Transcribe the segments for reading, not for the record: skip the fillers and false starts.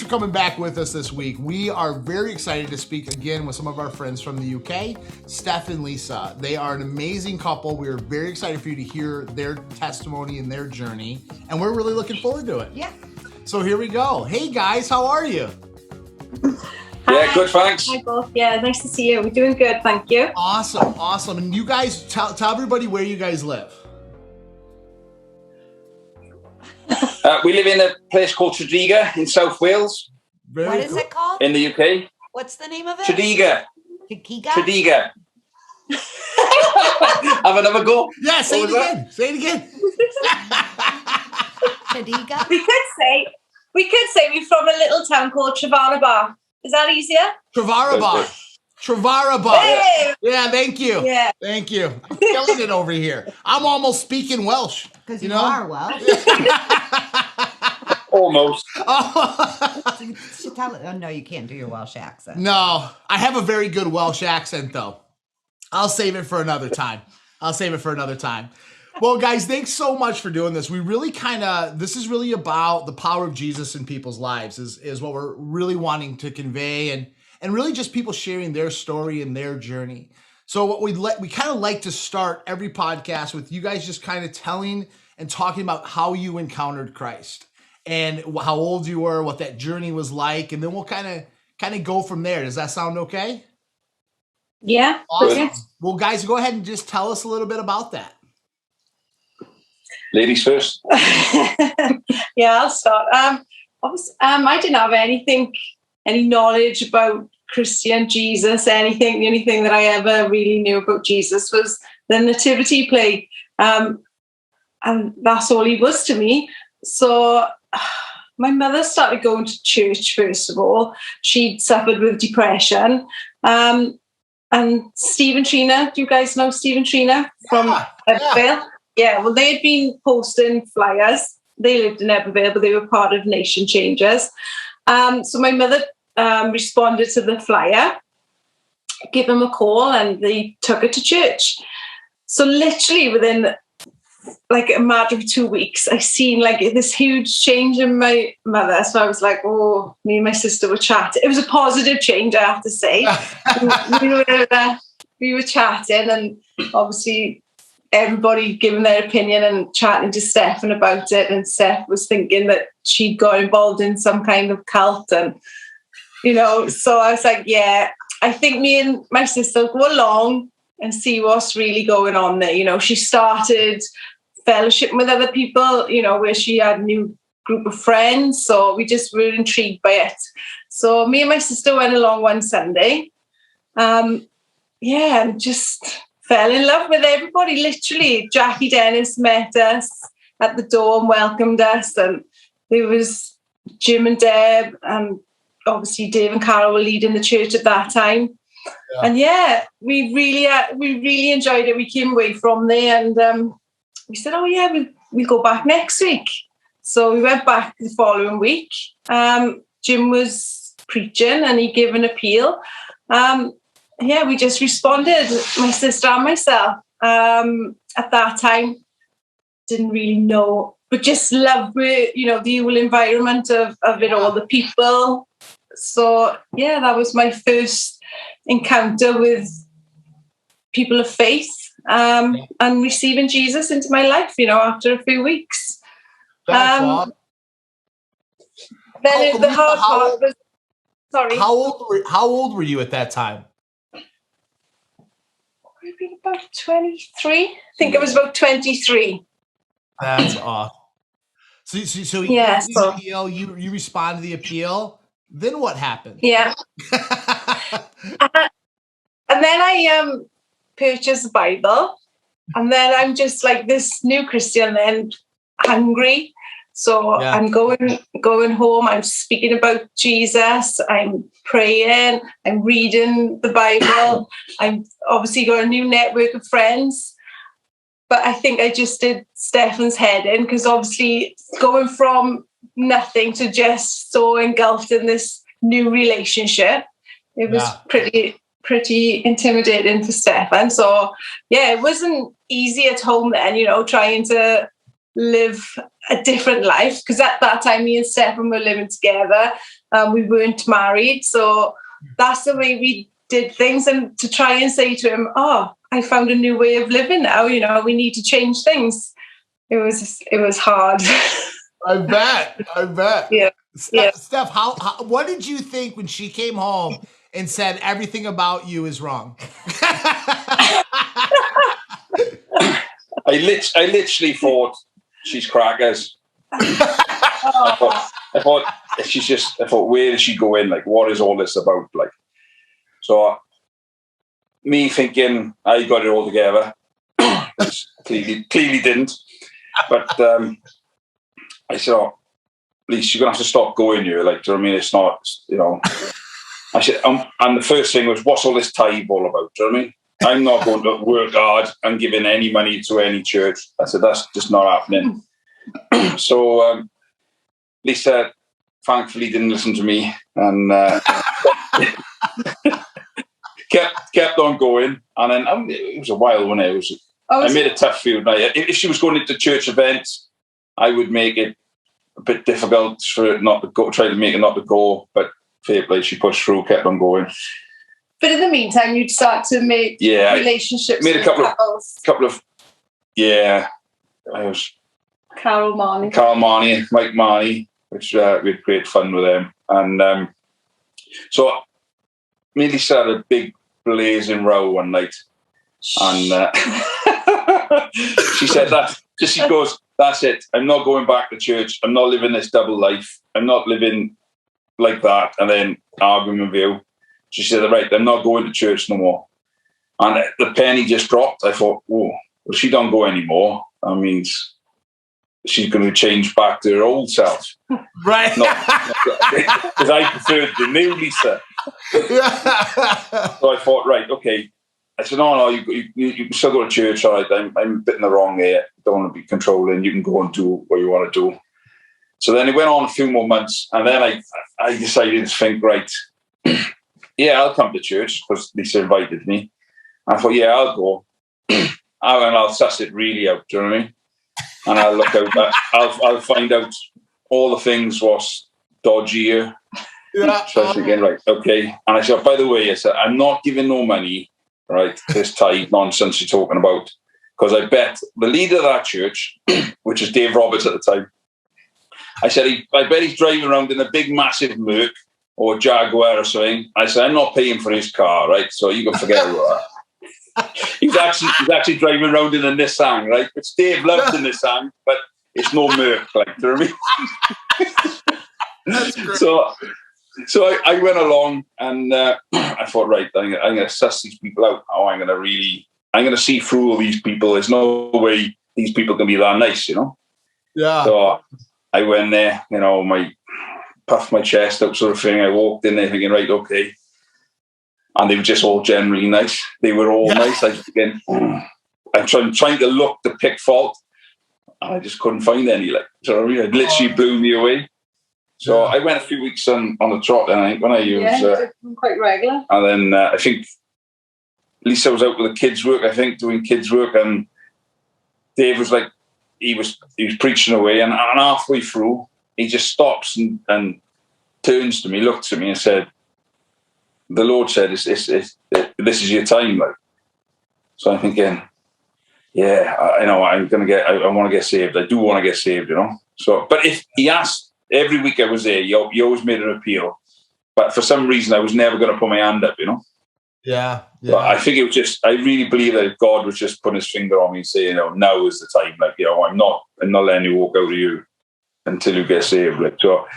for coming back with us this week. We are very excited to speak again with some of our friends from the UK, Stef and Lisa. They are an amazing couple. We are very excited for you to hear their testimony and their journey, and we're really looking forward to it. Yeah. So here we go. Hey guys, how are you? Yeah, good, thanks. Hi, both. Yeah, nice to see you. We're doing good, thank you. Awesome. And you guys, tell everybody where you guys live. We live in a place called Tredegar in South Wales. What is it called? In the UK. What's the name of it? Tredegar. Tredegar? Have another go? Yeah, say it again. Say it again. Tredegar? We could say we're from a little town called Trevaraba. Is that easier? Trevaraba. Hey! Yeah, thank you. Yeah. Thank you. I'm killing it over here. I'm almost speaking Welsh. Because you are Welsh. Almost. Oh, no, you can't do your Welsh accent. No, I have a very good Welsh accent, though. I'll save it for another time. Well, guys, thanks so much for doing this. We really this is really about the power of Jesus in people's lives is what we're really wanting to convey and really just people sharing their story and their journey. So what we kind of like to start every podcast with you guys just kind of telling and talking about how you encountered Christ and how old you were, what that journey was like, and then we'll kind of go from there. Does that sound okay? Yeah. Awesome. Yeah. Well, guys, go ahead and just tell us a little bit about that. Ladies first. Yeah, I'll start. I didn't have any knowledge about Christian Jesus, anything. The only thing that I ever really knew about Jesus was the nativity play. And that's all he was to me. So my mother started going to church, first of all. She'd suffered with depression. And Steve and Trina, do you guys know Steve and Trina from Ebbsville? Yeah, well, they had been posting flyers. They lived in Ebbsville, but they were part of Nation Changers. So my mother responded to the flyer, gave them a call, and they took her to church. So literally within like a matter of 2 weeks, I seen like this huge change in my mother. So I was like, oh, me and my sister were chatting. It was a positive change, I have to say. we were chatting, and obviously everybody giving their opinion and chatting to Stefan about it. And Steph was thinking that she'd got involved in some kind of cult. And, so I was like, yeah, I think me and my sister will go along and see what's really going on there. She started fellowship with other people, where she had a new group of friends. So we just were intrigued by it. So me and my sister went along one Sunday. And just fell in love with everybody, literally. Jackie Dennis met us at the door and welcomed us. And there was Jim and Deb, and obviously Dave and Karl were leading the church at that time. Yeah. And we really enjoyed it. We came away from there and we said, we'll go back next week. So we went back the following week. Jim was preaching and he gave an appeal. We just responded, my sister and myself. At that time, didn't really know, but just loved the whole environment of it all, the people. So that was my first encounter with people of faith and receiving Jesus into my life, after a few weeks. Then the hard part was, sorry. How old were you at that time? I've been about 23. I think it was about 23. That's awesome. So appeal, you respond to the appeal. Then what happened? Yeah. And then I purchased a Bible. And then I'm just like this new Christian then, hungry. So I'm going home. I'm speaking about Jesus. I'm praying. I'm reading the Bible. I'm obviously got a new network of friends. But I think I just did Stefan's head in, because obviously going from nothing to just so engulfed in this new relationship, it was pretty intimidating for Stefan. So it wasn't easy at home then, trying to live a different life, because at that time me and Stefan were living together. We weren't married. So that's the way we did things. And to try and say to him, I found a new way of living now, we need to change things. It was hard. I bet. Yeah. Steph, how what did you think when she came home and said everything about you is wrong? I literally thought she's crackers. I thought, where is she going? Like, what is all this about? Like, so me thinking I got it all together, clearly didn't. But I said, Lisa, you're gonna have to stop going here. Like, do you know what I mean? It's not, I said, and the first thing was, what's all this tithe all about? Do you know what I mean? I'm not going to work hard and giving any money to any church. I said, that's just not happening. So Lisa thankfully didn't listen to me and kept on going. And then it was a while when I made a tough field. If she was going into church events, I would make it a bit difficult for it not to go, try to make it not to go. But fair play, she pushed through, kept on going. But in the meantime, you'd start to make relationships made with couples. I was Karl, Marnie, Mike Marnie, which we had great fun with them. And so me and Lisa had a big blazing row one night. And she said that. She goes, that's it. I'm not going back to church. I'm not living this double life. I'm not living like that. And then arguing with you. She said, right, I'm not going to church no more. And the penny just dropped. I thought, well, she don't go anymore. That means she's going to change back to her old self. Right. Because I preferred the new Lisa. So I thought, right, okay. I said, no, you can still go to church. All right, I'm a bit in the wrong here. Don't want to be controlling. You can go and do what you want to do. So then it went on a few more months. And then I decided to think, right, yeah, I'll come to church because Lisa invited me. I thought, yeah, I'll go. And I'll suss it really out, do you know what I mean? And I'll look out, I'll find out all the things was dodgy here. Yeah. So I was thinking, right, okay. And I said, by the way, I said, I'm not giving no money, right, this tithe nonsense you're talking about. Because I bet the leader of that church, which is Dave Roberts at the time, I said, I bet he's driving around in a big, massive Merc or Jaguar or something. I said, I'm not paying for his car, right? So you can forget about that. He's actually driving around in a Nissan, right? Which Dave loves the Nissan, but it's no Merc, like, do you know what I mean? That's great. So I went along and I thought, right, I'm going to suss these people out. I'm going to see through all these people. There's no way these people can be that nice, Yeah. So I went there, puffed my chest out sort of thing. I walked in there thinking, right, okay. And they were just all generally nice. They were all nice. I was thinking, I'm trying to look to pick fault. And I just couldn't find any. It literally blew me away. So I went a few weeks on the trot, and I think when I used quite regular. And then I think Lisa was out with the kids' work. I think doing kids' work, and Dave was like, he was preaching away, and halfway through, he just stops and turns to me, looks at me, and said, "The Lord said, this is your time." Like, so I'm thinking, yeah, I know I want to get saved. I do want to get saved, So, but if he asked every week I was there, he always made an appeal. But for some reason, I was never going to put my hand up, Yeah. But I think it was just, I really believe that God was just putting his finger on me and saying, now is the time. Like, I'm not letting you walk out of you until you get saved. Like, so,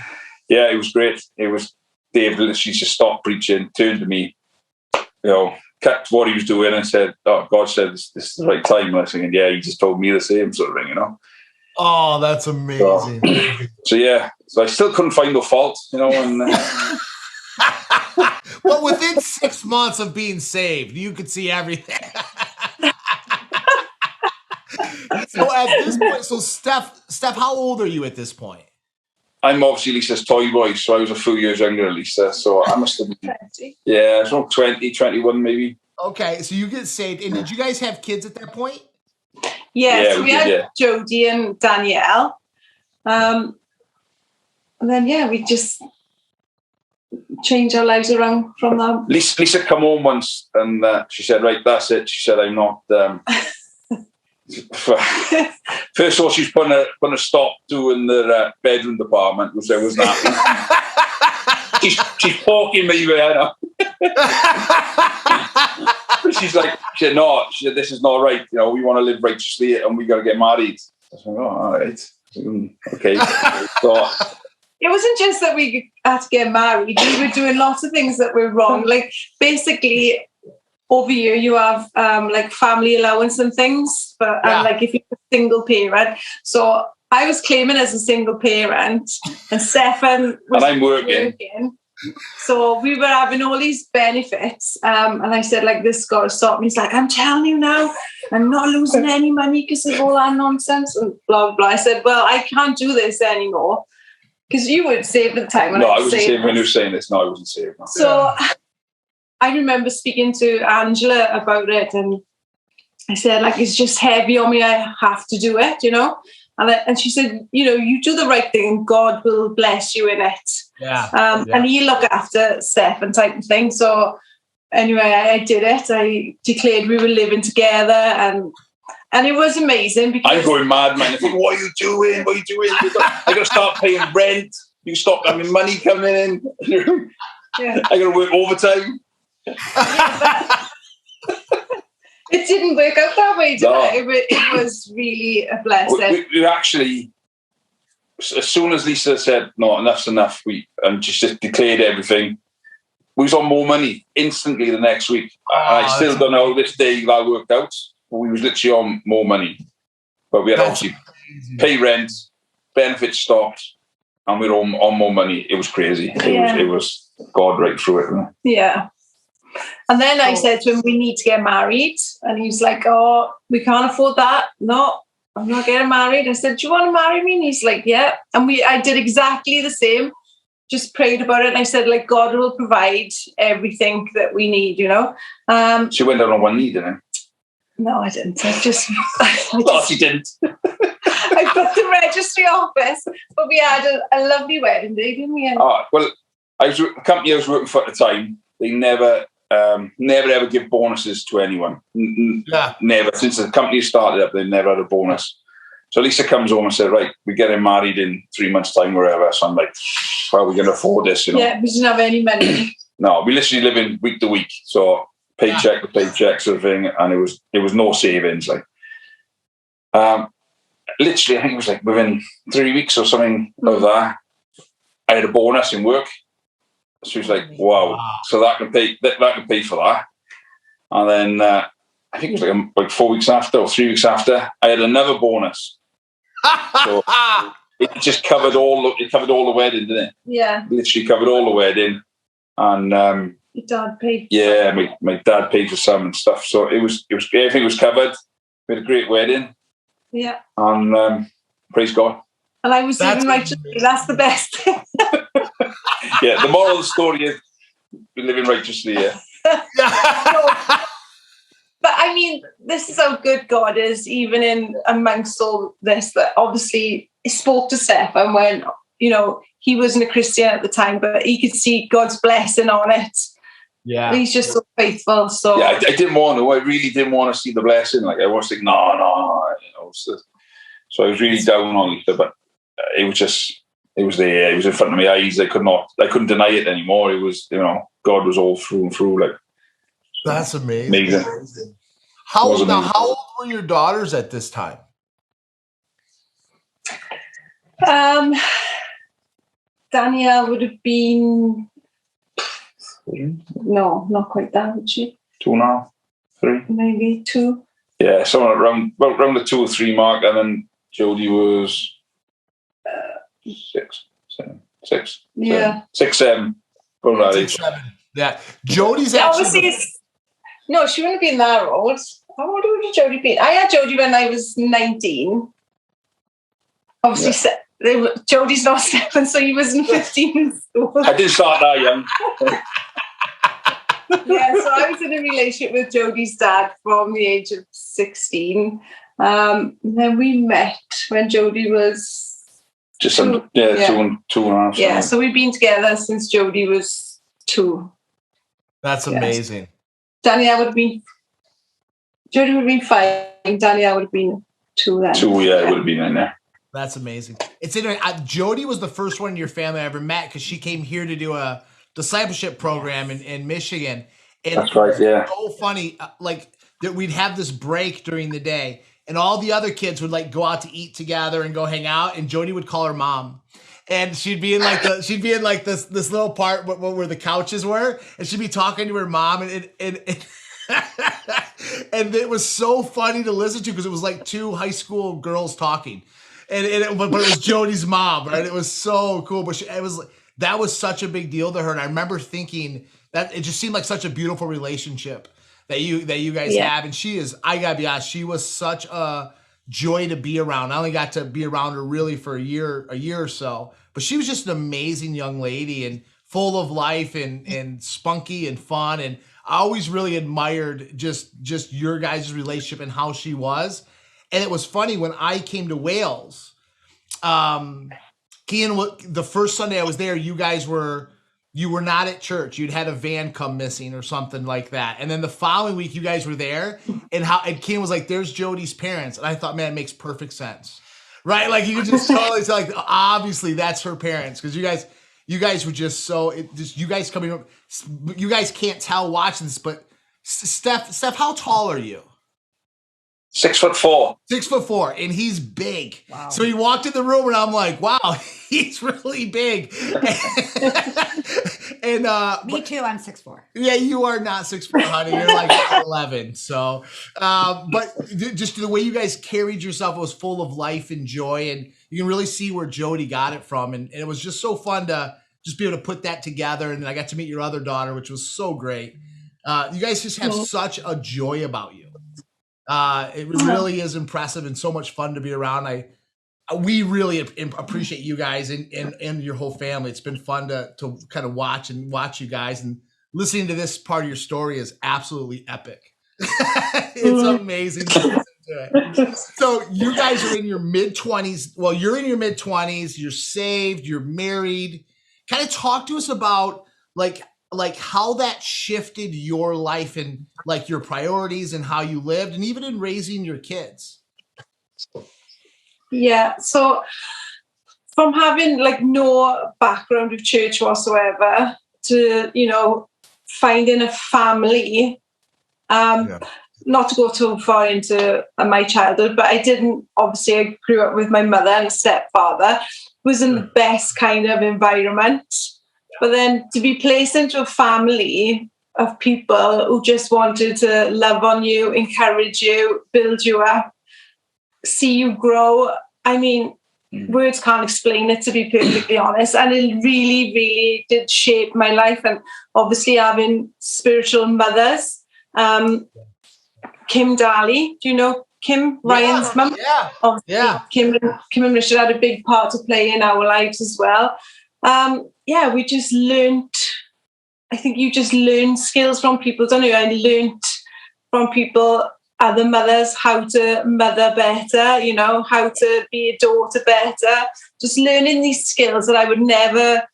yeah, it was great. It was Dave literally just stopped preaching, turned to me, cut what he was doing and said, "Oh, God said this is the right time." And I was thinking, yeah, he just told me the same sort of thing, Oh, that's amazing. So yeah, so I still couldn't find no fault, and well, within 6 months of being saved, you could see everything. So at this point, Steph, how old are you at this point? I'm obviously Lisa's toy boy, so I was a few years younger than Lisa, so I must have been 20. Yeah, I was around 20, 21 maybe. Okay, so you get saved, and did you guys have kids at that point? Yes, we had Jodie and Danielle. And then, we just change our lives around from that. Lisa come home once and she said, right, that's it. She said, I'm not... First of all, she's putting a stop doing the bedroom department, which I wasn't happy. she's poking me there now. She said, no, this is not right. You know, we want to live righteously and we got to get married. I said, oh, all right. Okay. So, it wasn't just that we had to get married. We were doing lots of things that were wrong. Like, basically, over here you have like family allowance and things, but like if you're a single parent. So I was claiming as a single parent, and Stefan was and I'm working. So we were having all these benefits, and I said, like, this got to stop. And he's like, I'm telling you now, I'm not losing any money because of all that nonsense and blah blah. I said, well, I can't do this anymore because you would save the time. No, I wasn't saving when you were saying this. No, I wasn't saving. So I remember speaking to Angela about it, and I said, like, it's just heavy on me. I have to do it, you know. And she said, you know, you do the right thing and God will bless you in it. Yeah. And he look after Stefan type of thing. So anyway, I did it. I declared we were living together, and it was amazing because I'm going mad, man. I think, what are you doing? What are you doing? I got to start paying rent. You stop having money coming in. I got to work overtime. It didn't work out that way, did it? It was really a blessing. We actually, as soon as Lisa said, no, enough's enough, and just declared everything, we was on more money instantly the next week. I still don't know this day that worked out, but we was literally on more money. But we had obviously pay rent, benefits stopped, and we were on more money. It was crazy. It was God right through it. Yeah. And then I said to him, we need to get married. And he's like, oh, we can't afford that. No, I'm not getting married. I said, do you want to marry me? And he's like, yeah. And I did exactly the same. Just prayed about it. And I said, like, God will provide everything that we need, you know. She went down on one knee, didn't she? No, I didn't. No, she didn't. I put the registry office. But we had a lovely wedding day, didn't we? Well, the company I was working for at the time, they never ever give bonuses to anyone. Never. Since the company started up, they never had a bonus. So Lisa comes home and said, right, we're getting married in 3 months' time, wherever. So I'm like, how are we going to afford this? You know? Yeah, we didn't have any money. No, we literally live in week to week. So paycheck to paycheck sort of thing. And it was no savings. Like, literally, I think it was like within 3 weeks or something of that, I had a bonus in work. She was like, wow. So that can pay for that. And then I think it was like 4 weeks after or 3 weeks after, I had another bonus. So it just covered all the wedding, didn't it? Yeah. Literally covered all the wedding. And your dad paid. Yeah, my dad paid for some and stuff. So it was everything was covered. We had a great wedding. Yeah. And praise God. And I was living righteously. That's the best thing. Yeah, the moral of the story is we're living righteously, yeah. But I mean, this is how good God is, even in amongst all this. That obviously he spoke to Stefan when, you know, he wasn't a Christian at the time, but he could see God's blessing on it. Yeah, he's just so faithful. So yeah, I didn't want to. I really didn't want to see the blessing. Like I was like, no, you know. So I was really down on it, but it was just. It was there. It was in front of my eyes. I couldn't deny it anymore. It was, you know, God was all through and through. Like, that's amazing. How old were your daughters at this time? Danielle would have been no, not quite that, would she? 2.5, 3, maybe 2. Yeah, somewhere around the 2 or 3 mark, and then Jodie was 6, 7. Yeah. 6, 7. About 6, 7. Yeah. Jodie's actually... No, she wouldn't have been that old. How old would Jodie be? I had Jodie when I was 19. Obviously, Jodie's not 7, so he wasn't 15. I didn't start that young. Yeah, so I was in a relationship with Jodie's dad from the age of 16. And then we met when Jodie was Just two and a half. Yeah, so we've been together since Jodie was 2. That's amazing. Danielle would have been, Jodie would have been 5. Danielle would have been 2 then. 2, yeah, it would have been in there. That's amazing. It's interesting. Jodie was the first one in your family I ever met because she came here to do a discipleship program in Michigan. And that's right, yeah. So funny, like that we'd have this break during the day, and all the other kids would like go out to eat together and go hang out, and Jodie would call her mom. And she'd be in like this little part where the couches were, and she'd be talking to her mom, and and it was so funny to listen to because it was like 2 high school girls talking, but it was Jodie's mom, right? It was so cool, but that was such a big deal to her, and I remember thinking that it just seemed like such a beautiful relationship that you guys have, and she is. I gotta be honest, she was such a joy to be around. I only got to be around her really for a year or so, but she was just an amazing young lady and full of life and spunky and fun. And I always really admired just your guys' relationship and how she was. And it was funny when I came to Wales, Kian, the first Sunday I was there, you were not at church. You'd had a van come missing or something like that. And then the following week you guys were there and Kian was like, there's Jodie's parents. And I thought, man, it makes perfect sense. Right? Like you could just totally tell, like, obviously that's her parents. Cause you guys were just so, you guys can't tell watching this, but Steph, how tall are you? 6'4". 6'4", and he's big. Wow. So he walked in the room, and I'm like, "Wow, he's really big." And me too. I'm 6'4". Yeah, you are not 6'4", honey. You're like 11. So, but just the way you guys carried yourself was full of life and joy, and you can really see where Jodie got it from, and it was just so fun to just be able to put that together. And then I got to meet your other daughter, which was so great. You guys just have such a joy about you. It really is impressive and so much fun to be around. We really appreciate you guys and your whole family. It's been fun to kind of watch you guys, and listening to this part of your story is absolutely epic. It's amazing to listen to it. So you guys are in your mid-20s. Well, you're in your mid-20s. You're saved. You're married. Kind of talk to us about like how that shifted your life and like your priorities and how you lived, and even in raising your kids. Yeah. So from having like no background of church whatsoever to, finding a family, not to go too far into my childhood, but I grew up with my mother and stepfather, was in the best kind of environment. But then to be placed into a family of people who just wanted to love on you, encourage you, build you up, see you grow. I mean, words can't explain it, to be perfectly honest. And it really, really did shape my life. And obviously having spiritual mothers, Kim Daly, do you know Kim, Ryan's mum? Yeah. Kim and Richard had a big part to play in our lives as well. We just learned, I think you just learn skills from people, don't you? I learned from people, other mothers, how to mother better, how to be a daughter better, just learning these skills that I would never,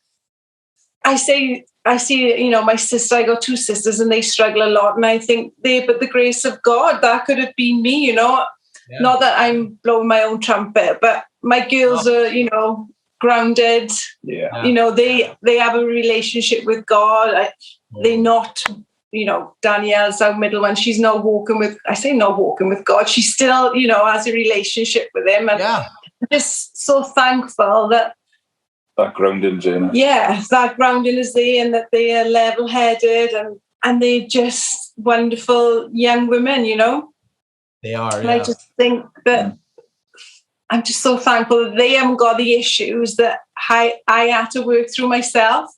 I see, my sister, I got 2 sisters and they struggle a lot. And I think but the grace of God, that could have been me, not that I'm blowing my own trumpet, but my girls are, grounded. They have a relationship with God. They're not, Danielle's our middle one. She's not walking with God. She still, has a relationship with him. And I'm just so thankful that grounding is there. Yeah, that grounding is there, and that they are level-headed and they're just wonderful young women, They are. And I just think that I'm just so thankful that they haven't got the issues that I had to work through myself.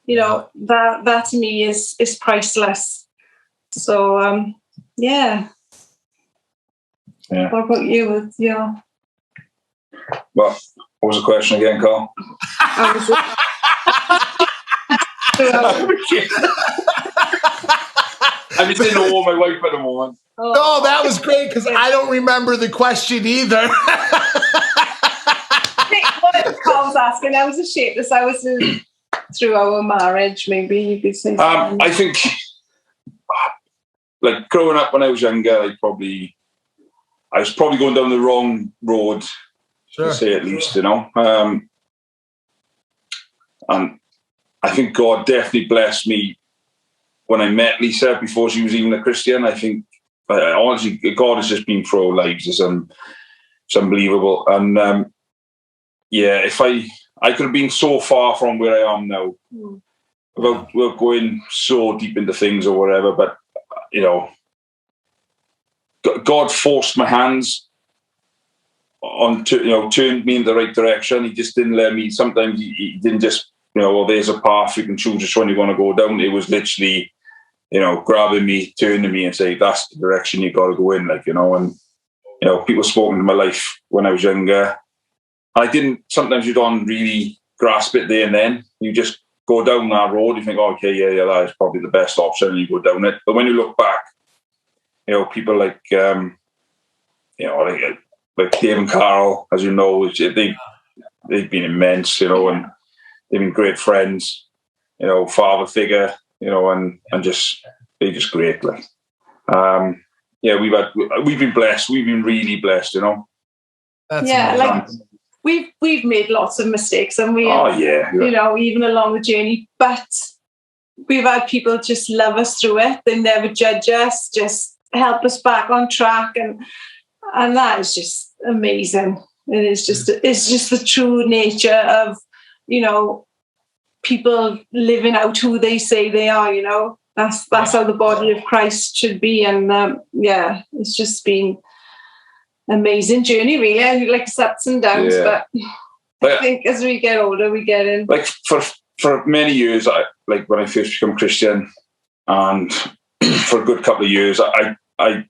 That to me is priceless. So, What about you with your... Well, what was the question again, Carl? I'm just in awe of my wife at the moment. Oh, that was great because I don't remember the question either. asking, I was ashamed as I was through our marriage, maybe you could say something. I think, like, growing up when I was younger, I was probably going down the wrong road, to say at least, you know. And I think God definitely blessed me when I met Lisa before she was even a Christian. I think, honestly, God has just been through our lives. It's unbelievable. And if I could have been so far from where I am now without going so deep into things or whatever, but, you know, God forced my hands on to, you know, turned me in the right direction. He just didn't let me. Sometimes he didn't just, you know, well, there's a path, you can choose which one you want to go down. It was literally, you know, grabbing me, turning me and say, that's the direction you got to go in, like, you know. And, you know, people spoke into my life when I was younger. Sometimes you don't really grasp it there and then. You just go down that road, you think, oh, okay, yeah, that is probably the best option, and you go down it. But when you look back, you know, people like, you know, like Dave and Karl, as you know, they've been immense, you know, and they've been great friends, you know, father figure, you know, and they're just great. Like, we've been blessed. We've been really blessed, you know. That's like we've made lots of mistakes, and we, you know, even along the journey, but we've had people just love us through it. They never judge us, just help us back on track, and that is just amazing. It's just the true nature of, you know, people living out who they say they are, you know. That's how the body of Christ should be. And it's just been an amazing journey, really. Like ups and downs, but I think as we get older, we get in. Like for many years, like when I first became Christian, and for a good couple of years, I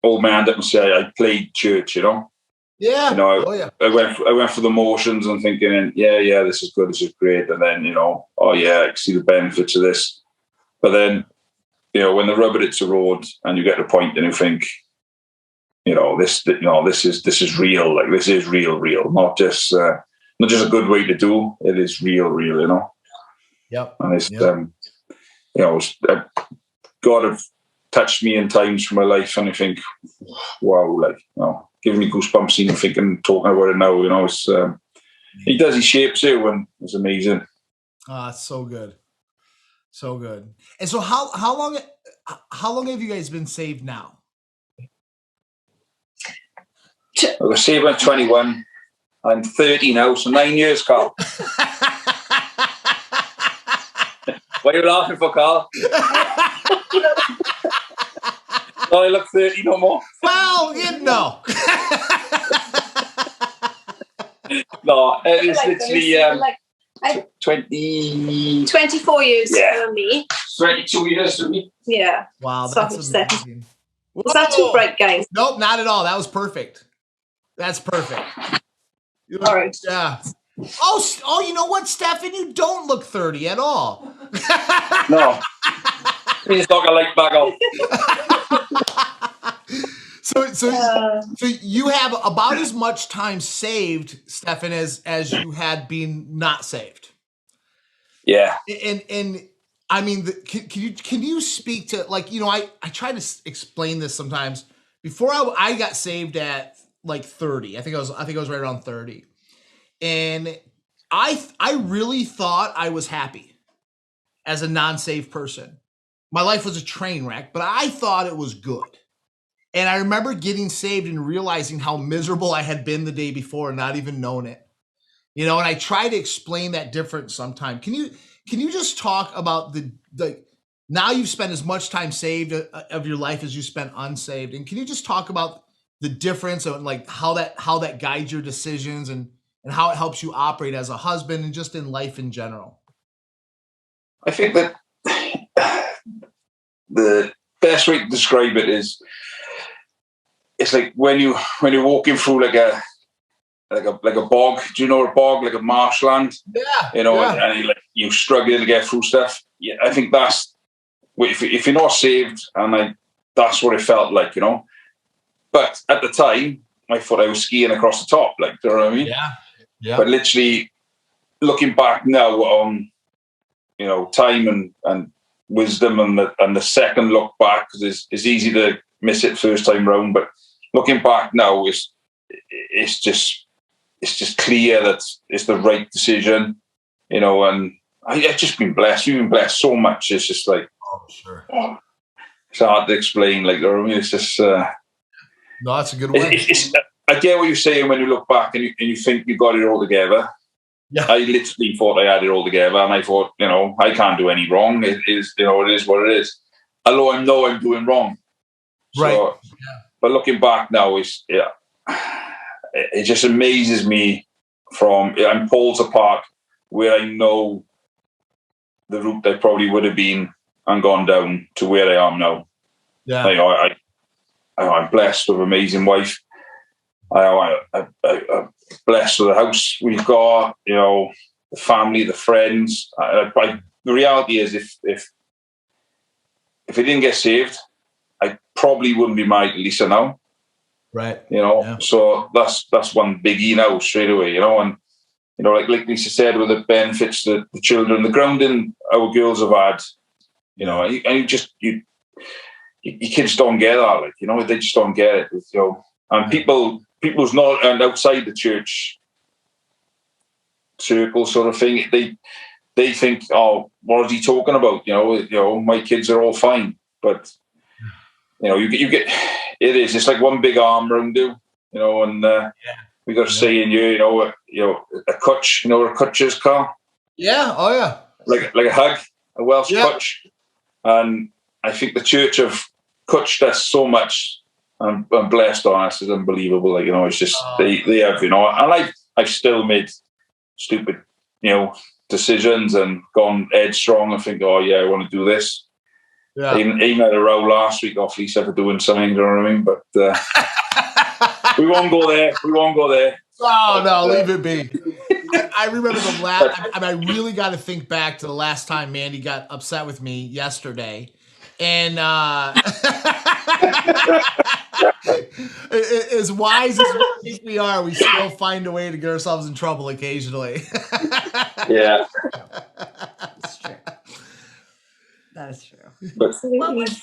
old man didn't say I played church, you know. Yeah. You know, I went for the motions and thinking, this is good, this is great, and then, you know, I can see the benefits of this. But then, you know, when the rubber hits the road and you get to a point and you think, you know, this is real, like this is real, not just a good way to do. It is real, you know. Yep. And it's you know, God have touched me in times for my life, and I think, wow, like, you know, giving me goosebumps even thinking, talking about it now, you know. It's he shapes you, and it's amazing. It's so good. So good. And so how long have you guys been saved now? I was saved at 21. I'm 30 now, so 9 years, Karl. What are you laughing for, Karl? No, I look 30 no more. Well, you know. No, it's literally 24 years for me. 22 years for me. Yeah. Wow, that's amazing. Was that too bright, guys? Nope, not at all. That was perfect. That's perfect. All right. Yeah. Oh, you know what, Stefan? You don't look 30 at all. No. Please talk a light back up. So you have about as much time saved, Stefan, as you had been not saved. Yeah. And I mean, can you speak to, like, you know, I try to explain this sometimes. Before I got saved at like 30, I think I was right around 30, and I really thought I was happy as a non-saved person. My life was a train wreck, but I thought it was good. And I remember getting saved and realizing how miserable I had been the day before and not even known it. You know, and I try to explain that difference sometimes. Can you just talk about the now you've spent as much time saved of your life as you spent unsaved, and can you just talk about the difference of, like, how that guides your decisions and how it helps you operate as a husband and just in life in general? I think that the best way to describe it is, it's like when you're walking through like a bog. Do you know a bog, like a marshland? Yeah. You know, and you're struggling to get through stuff. Yeah, I think that's if you're not saved, and that's what it felt like, you know. But at the time, I thought I was skiing across the top. Like, do you know what I mean? Yeah. Yeah. But literally looking back now on, time and wisdom and the second look back, because it's easy to miss it first time round. But looking back now, it's just clear that it's the right decision, and I've just been blessed. We've been blessed so much. It's just like, sure. It's hard to explain. Like, it's just. No, that's a good one. I get what you're saying when you look back and you think you got it all together. Yeah. I literally thought I had it all together, and I thought, I can't do any wrong. It is, it is what it is. Although I know I'm doing wrong. Right. So, but looking back now, it just amazes me I'm poles apart where I know the route I probably would have been and gone down to where I am now. Yeah. I'm blessed with an amazing wife. I'm blessed with the house we've got, the family, the friends. The reality is, if I didn't get saved, I probably wouldn't be married to Lisa now. Right. So that's one biggie now straight away, and like Lisa said, with the benefits to the children, the grounding our girls have had, and your kids don't get that, they just don't get it, and people's not, and outside the church circle sort of thing, they think, oh, what is he talking about? My kids are all fine, but you get it's like one big arm around you, and we got to say in you, a cutch, what a cutch is, Karl? Yeah. Oh yeah. Like a hug, a Welsh cutch, and I think the church have cutched us so much and blessed on us. It's unbelievable. It's just they have, and I've still made stupid, decisions and gone headstrong and think, oh yeah, I want to do this. Yeah. He made a row last week off Lisa for doing something, you know what I mean? But we won't go there. Oh, no, leave it be. I remember the last, I really got to think back to the last time Mandy got upset with me yesterday. And as wise as we think we are, we still find a way to get ourselves in trouble occasionally. Yeah. That's true. That is true. But What was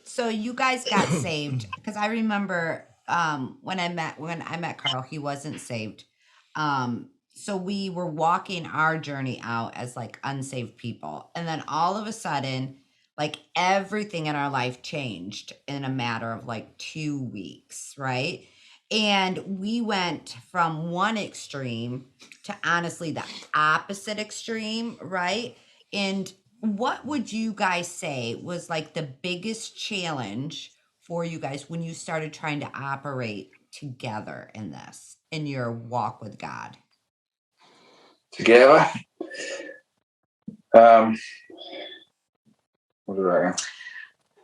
so you guys got saved? Because I remember when I met Karl, he wasn't saved. So we were walking our journey out as like unsaved people. And then all of a sudden, like everything in our life changed in a matter of like 2 weeks, right? And we went from one extreme to honestly the opposite extreme, right? And what would you guys say was like the biggest challenge for you guys when you started trying to operate together in your walk with God? Together? What do I reckon?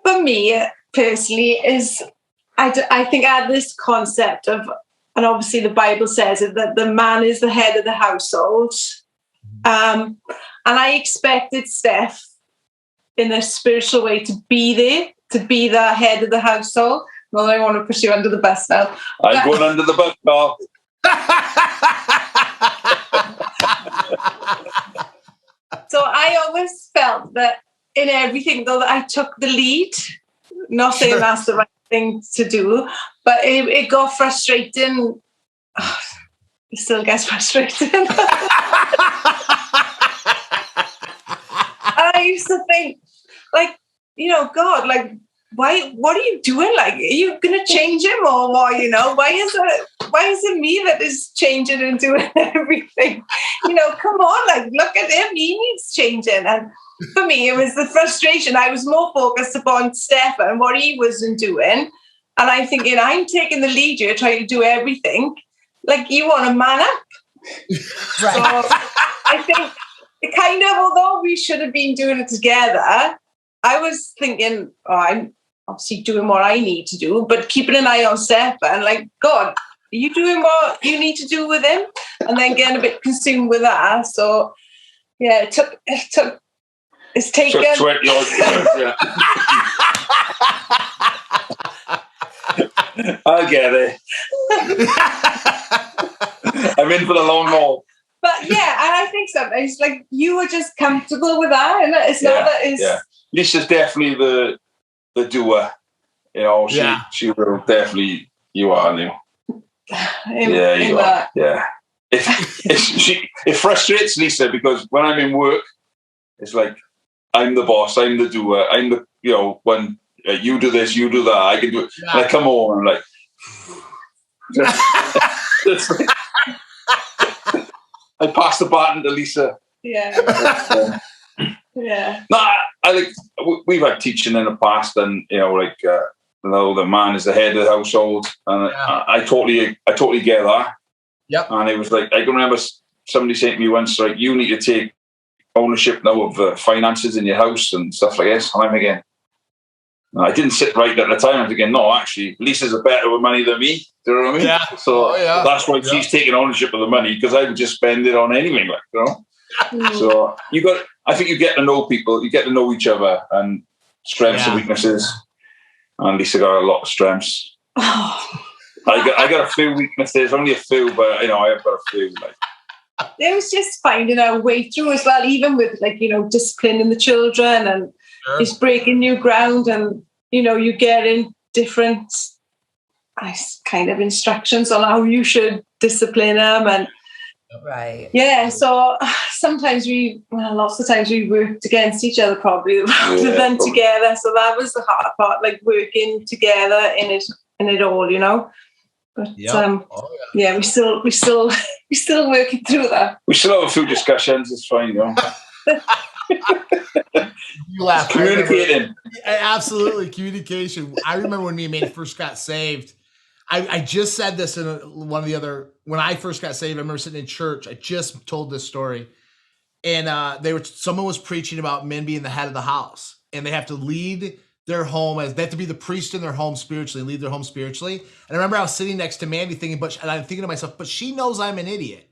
For me, personally, is I think I had this concept of, and obviously the Bible says it, that the man is the head of the household. And I expected Steph, in a spiritual way, to be there, to be the head of the household. Well, I want to push you under the bus now. I'm going under the bus, Karl. So I always felt that in everything, though, that I took the lead. Not saying that's the right thing to do, but it got frustrating. Oh, it still gets frustrating. And I used to think, like, God, like, why? What are you doing? Like, are you going to change him or what? Why is it me that is changing and doing everything? Come on, like, look at him. He needs changing. And for me, it was the frustration. I was more focused upon Stefan and what he wasn't doing. And I'm thinking, I'm taking the lead here, trying to do everything. Like, you want to man up. Right. So I think it kind of, although we should have been doing it together, I was thinking, I'm obviously doing what I need to do, but keeping an eye on Stefan, like, God, are you doing what you need to do with him? And then getting a bit consumed with that. So, yeah, it's taken. Took 20 odd years, yeah. I get it. I in for the long haul. But yeah, and I think sometimes like you were just comfortable with that, and it's not that it's. Yeah. Lisa's definitely the doer. You know, she will definitely. You are, aren't you? You are. Yeah. It frustrates Lisa because when I'm in work, it's like I'm the boss, I'm the doer, I'm the when you do this, you do that, I can do it. Yeah. And I come home and I'm like, it's like I pass the baton to Lisa. Yeah. Yeah. No, I like we've had teaching in the past, and the man is the head of the household, and I totally get that. Yep. And it was like I can remember somebody saying to me once, like, you need to take ownership now of finances in your house and stuff like this. And I'm thinking, I didn't sit right at the time. I'm thinking, no, actually, Lisa's a better with money than me. Do you know what I mean? Yeah. So that's why she's taking ownership of the money, because I would just spend it on anything, like, you know. So I think you get to know people, you get to know each other, and strengths and weaknesses. And Lisa got a lot of strengths. I got a few weaknesses, only a few, but I have got a few. Like, it was just finding our way through as well, even with disciplining the children, and it's breaking new ground, and you get in different kind of instructions on how you should discipline them, and so sometimes lots of times we worked against each other probably rather than together. So that was the hard part, like working together in it all. But we're still working through that. We still have a few discussions. It's fine, You laugh. Communicating. Absolutely, communication. I remember when me and Mandy first got saved. I just said this in one of the other. When I first got saved, I remember sitting in church. I just told this story, and someone was preaching about men being the head of the house, and they have to lead their home they have to be the priest in their home spiritually, lead their home spiritually. And I remember I was sitting next to Mandy thinking, and I'm thinking to myself, but she knows I'm an idiot.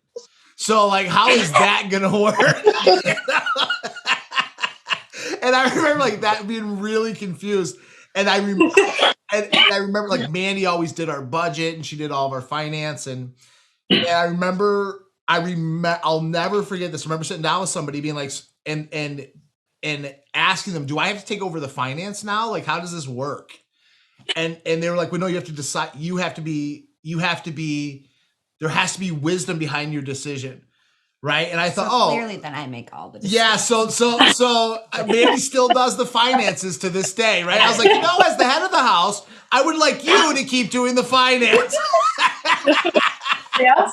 So like, how is that going to work? And I remember like that being really confused. And I remember like Mandy always did our budget, and she did all of our finance. And I remember, I'll never forget this. I remember sitting down with somebody being like, and asking them, do I have to take over the finance now? Like, how does this work? And they were like, well, no, you have to decide. There has to be wisdom behind your decision. Right. And I thought, clearly then I make all the decisions. Yeah. So Mandy still does the finances to this day. Right. I was like, as the head of the house, I would like you to keep doing the finance. Yes.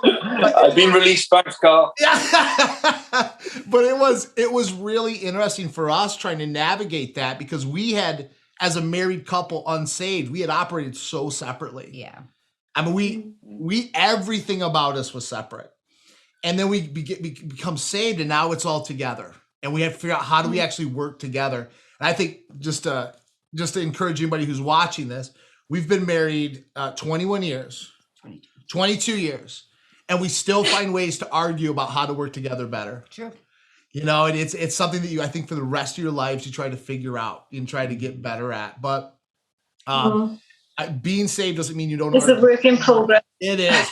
I've been released, thanks, Karl. Yeah. But it was really interesting for us trying to navigate that, because we had, as a married couple, unsaved, we had operated so separately. Yeah. I mean, we everything about us was separate, and then we become saved, and now it's all together, and we have to figure out how do we actually work together. And I think just to encourage anybody who's watching this, we've been married 21 years, 22 years, and we still find ways to argue about how to work together better. True. And it's something that I think for the rest of your lives you try to figure out and try to get better at. But being saved doesn't mean you don't argue. It's a work in progress. It is.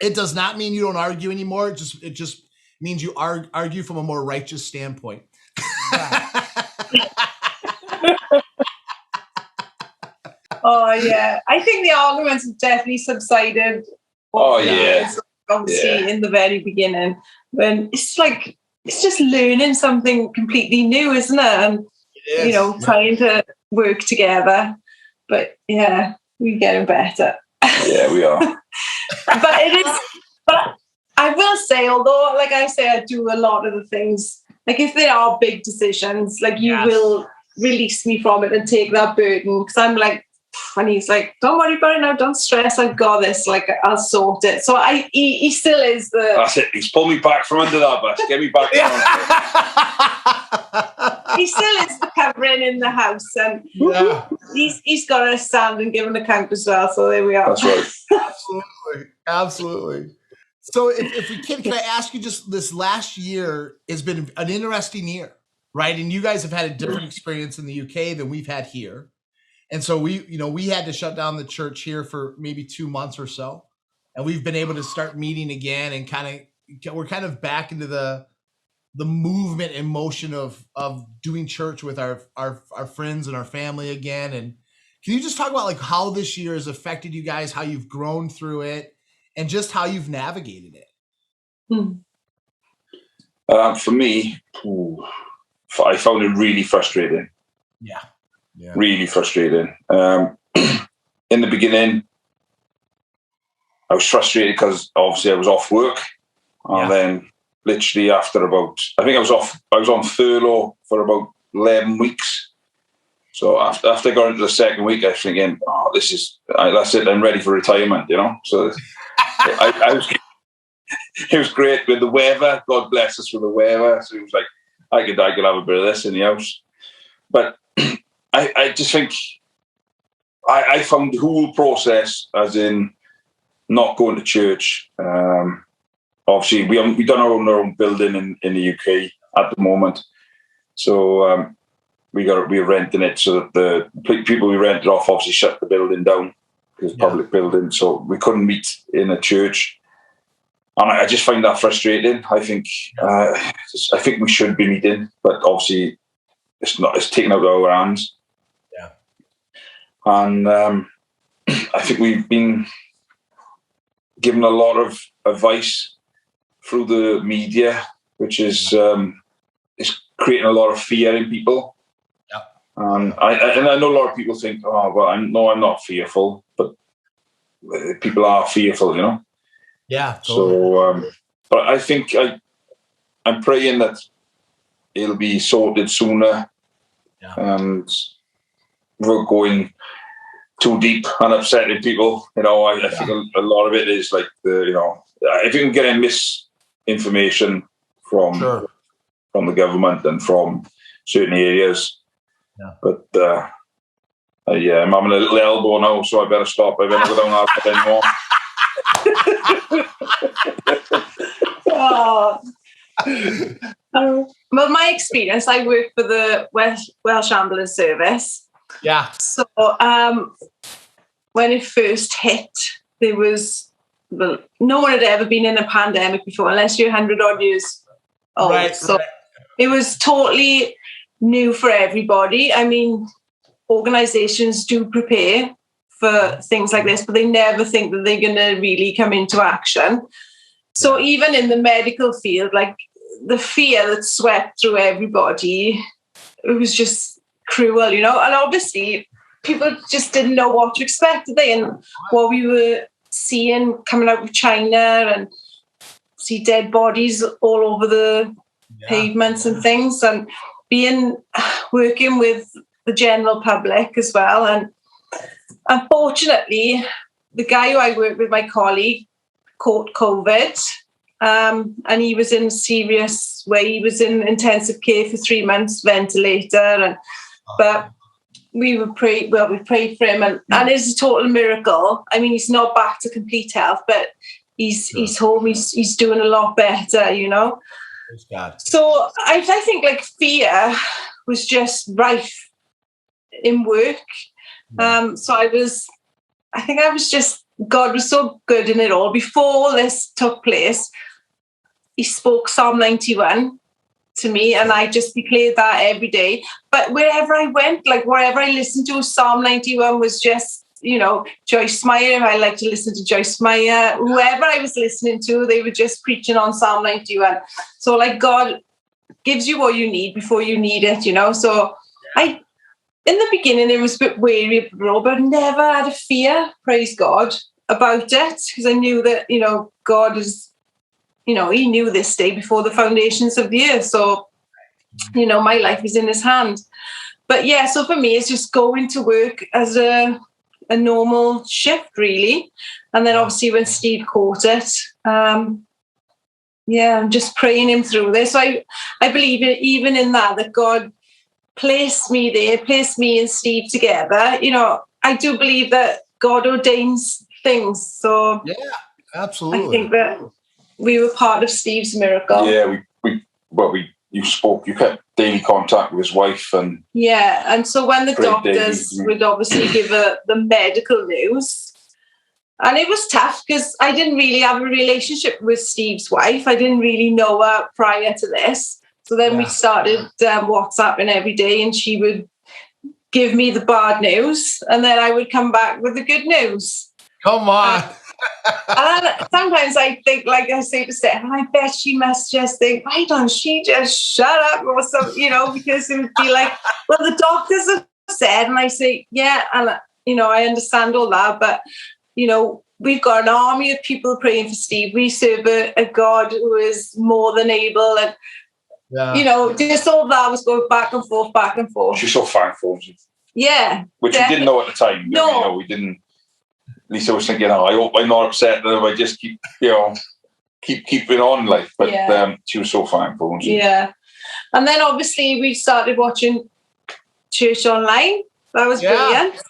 It does not mean you don't argue anymore. It just means you argue from a more righteous standpoint. Oh yeah, I think the arguments have definitely subsided. Obviously in the very beginning, when it's just learning something completely new, isn't it? And trying to work together. But yeah, we're getting better. Yeah, we are. But I will say, although, like I say, I do a lot of the things, like if there are big decisions, like you will release me from it and take that burden, because I'm like, and he's like, don't worry about it now, don't stress, I've got this, like I'll sort it. So he still is that's it, he's pulled me back from under that bus, get me back down. He still is the covering in the house, and he's got to stand and give an account as well, so there we are. That's right. Absolutely. So if we can I ask you, just this last year has been an interesting year, right? And you guys have had a different experience in the UK than we've had here. And so we had to shut down the church here for maybe 2 months or so. and we've been able to start meeting again, and we're kind of back into the movement and motion of doing church with our friends and our family again. And can you just talk about like how this year has affected you guys, how you've grown through it, and just how you've navigated it? For me, I found it really frustrating. Yeah. Really frustrating. In the beginning, I was frustrated because obviously I was off work, and then literally after I was on furlough for about 11 weeks. So after I got into the second week, I was thinking, oh, that's it, I'm ready for retirement, you know? So it was great with the weather. God bless us with the weather. So it was like, I could have a bit of this in the house. But I just think I found the whole process, as in not going to church. Obviously, we done our own building in the UK at the moment, so we're renting it. So that the people we rented off obviously shut the building down because it's a public building, so we couldn't meet in a church. And I just find that frustrating. I think we should be meeting, but obviously it's not. It's taken out of our hands. Yeah. And I think we've been given a lot of advice through the media, which is creating a lot of fear in people. Yeah. And I know a lot of people think, oh, well, I'm not fearful, but people are fearful, you know. Yeah. Totally. So, but I think I'm praying that it'll be sorted sooner, and we're going too deep and upsetting people. You know, I think a lot of it is like if you can get a misinformation from the government and from certain areas. Yeah. But I'm having a little elbow now, so I better stop. I better go down that anymore. Well, my experience, I worked for the Welsh Ambulance Service. Yeah. So when it first hit, there was no one had ever been in a pandemic before, unless you're 100 odd years old. Right, so it was totally new for everybody. I mean, organizations do prepare for things like this, but they never think that they're going to really come into action. So even in the medical field, like the fear that swept through everybody, it was just cruel, you know. And obviously people just didn't know what to expect, did they? And what we were seeing coming out of China, and see dead bodies all over the pavements and things, and working with the general public as well. And unfortunately, the guy who I worked with, my colleague, caught COVID, and he was in serious way. He was in intensive care for 3 months, ventilator, but we prayed for him, and it's a total miracle. I mean, he's not back to complete health, but he's home. He's doing a lot better, you know. So I think like fear was just rife in work. So I think God was so good in it all. Before all this took place, he spoke Psalm 91 to me, and I just declared that every day. But wherever I went, like wherever I listened to, Psalm 91 was just, you know, Joyce Meyer. I like to listen to Joyce Meyer. Whoever I was listening to, they were just preaching on Psalm 91. So like God gives you what you need before you need it, you know. So in the beginning, it was a bit wary, but never had a fear, praise God, about it, because I knew that, you know, God is, you know, he knew this day before the foundations of the earth. So, you know, my life is in his hand. But yeah, so for me, it's just going to work as a normal shift, really. And then obviously when Steve caught it, I'm just praying him through this. So I believe even in that God placed me there, placed me and Steve together. You know, I do believe that God ordains things. So yeah, absolutely. I think that we were part of Steve's miracle. Yeah, you kept daily contact with his wife, and and so when the doctors would obviously give the medical news, And it was tough because I didn't really have a relationship with Steve's wife. I didn't really know her prior to this. So then we started WhatsApping every day, and she would give me the bad news, and then I would come back with the good news. Come on. And sometimes I think, like I say to Stefan, I bet she must just think, why don't she just shut up or something, you know, because it would be like, well, the doctors have said, and I say, yeah, and, you know, I understand all that, but, you know, we've got an army of people praying for Steve. We serve a God who is more than able, and, you know, just all that was going back and forth, back and forth. She's so thankful. Yeah. Which we didn't know at the time. No. You know, we didn't. Lisa was thinking, I hope I'm not upset that I just keep, you know, keeping on, like. But she was so thankful. Yeah. And then obviously we started watching church online. That was brilliant.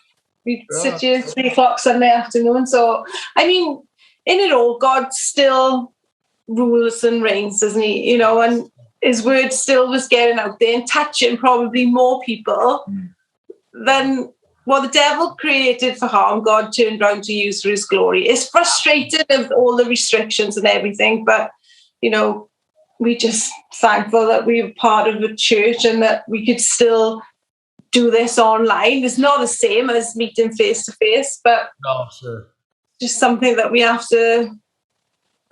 We'd sit here 3 o'clock Sunday afternoon. So, I mean, in it all, God still rules and reigns, doesn't he? You know, and his word still was getting out there and touching probably more people than what the devil created for harm. God turned around to use for his glory. It's frustrating with all the restrictions and everything, but, you know, we're just thankful that we were part of a church and that we could still do this online. It's not the same as meeting face to face, but just something that we have to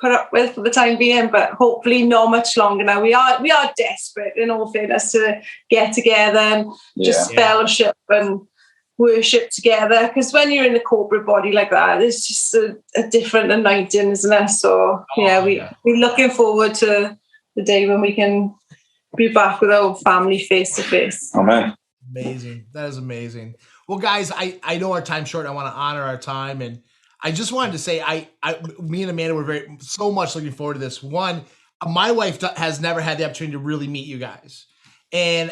put up with for the time being, but hopefully not much longer now. We are desperate, in all fairness, to get together and just fellowship and worship together, because when you're in a corporate body like that, it's just a different anointing, isn't it? So we're looking forward to the day when we can be back with our family face to face. Amen. Amazing. That is amazing. Well, guys, I know our time's short. I want to honor our time, and I just wanted to say, me and Amanda were so much looking forward to this. One, my wife has never had the opportunity to really meet you guys, and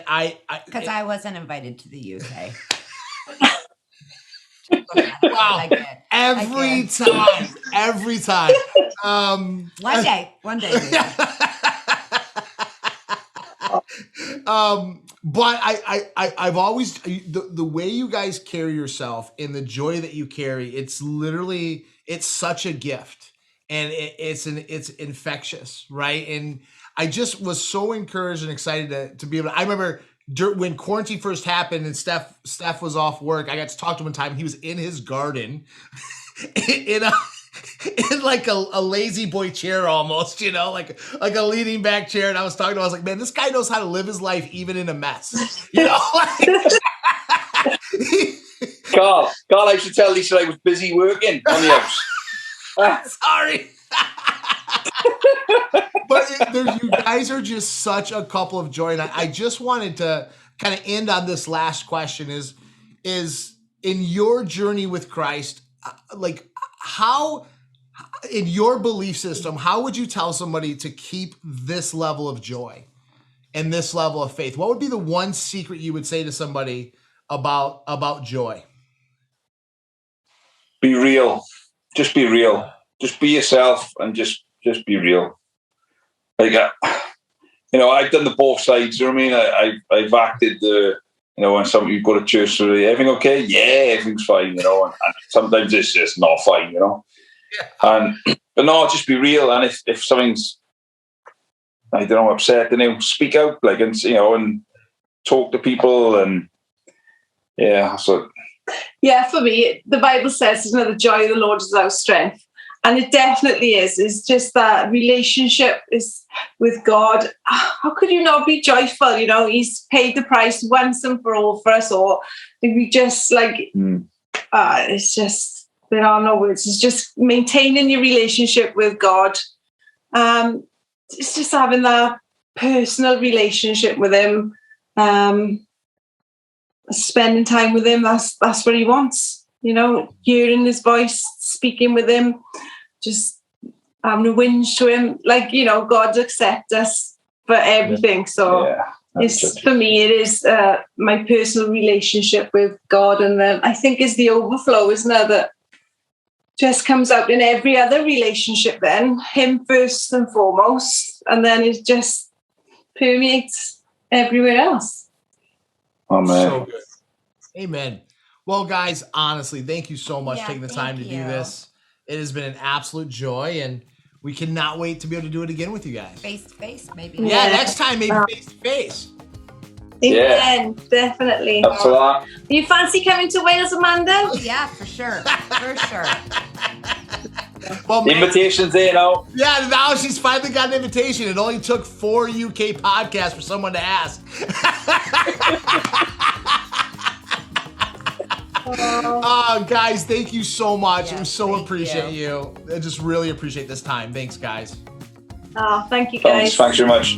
because I wasn't invited to the UK. Wow! Every time. One day. But I've always the way you guys carry yourself and the joy that you carry, it's such a gift, and it's infectious, right? And I just was so encouraged and excited to be able to. I remember when quarantine first happened and Steph was off work, I got to talk to him one time. He was in his garden in like a lazy boy chair almost, you know, like a leaning back chair. And I was talking to him, I was like, man, this guy knows how to live his life even in a mess. You know? Karl, I should tell Lisa I was busy working on the house. Sorry. But you guys are just such a couple of joy. And I just wanted to kind of end on this last question is in your journey with Christ, like how, in your belief system, how would you tell somebody to keep this level of joy and this level of faith? What would be the one secret you would say to somebody about joy? Be real. Just be real. Just be yourself and just be real. Like, you know, I've done the both sides. You know what I mean? I've acted the, you know, when you go to church, so everything okay? Yeah, everything's fine, you know, and sometimes it's just not fine, you know. Yeah. But no, just be real. And if something's, I don't know, upset, then you speak out, like, and you know, and talk to people, and so. Yeah, for me, the Bible says, you know, the joy of the Lord is our strength. And it definitely is. It's just that relationship is with God. How could you not be joyful? You know, he's paid the price once and for all for us all. We just like, it's just, there are no words. It's just maintaining your relationship with God. It's just having that personal relationship with him. Spending time with him, that's what he wants. You know, hearing his voice, speaking with him, just having a whinge to him. Like, you know, God accepts us for everything. So for me, it is my personal relationship with God. And then I think is the overflow, isn't it? That just comes out in every other relationship then. Him first and foremost. And then it just permeates everywhere else. Amen. So good. Amen. Well, guys, honestly, thank you so much for taking the time to do this. It has been an absolute joy, and we cannot wait to be able to do it again with you guys. Face to face, maybe. Yeah, next time maybe face to face. Yeah, definitely. Up to that. You fancy coming to Wales, Amanda? Yeah, for sure. For sure. Well, The invitation's there now. yeah, now she's finally got an invitation. It only took 4 UK podcasts for someone to ask. Guys, thank you so much. Yeah, we so thank appreciate you. I just really appreciate this time. Thanks, guys. Oh, thank you, guys. Thanks very much.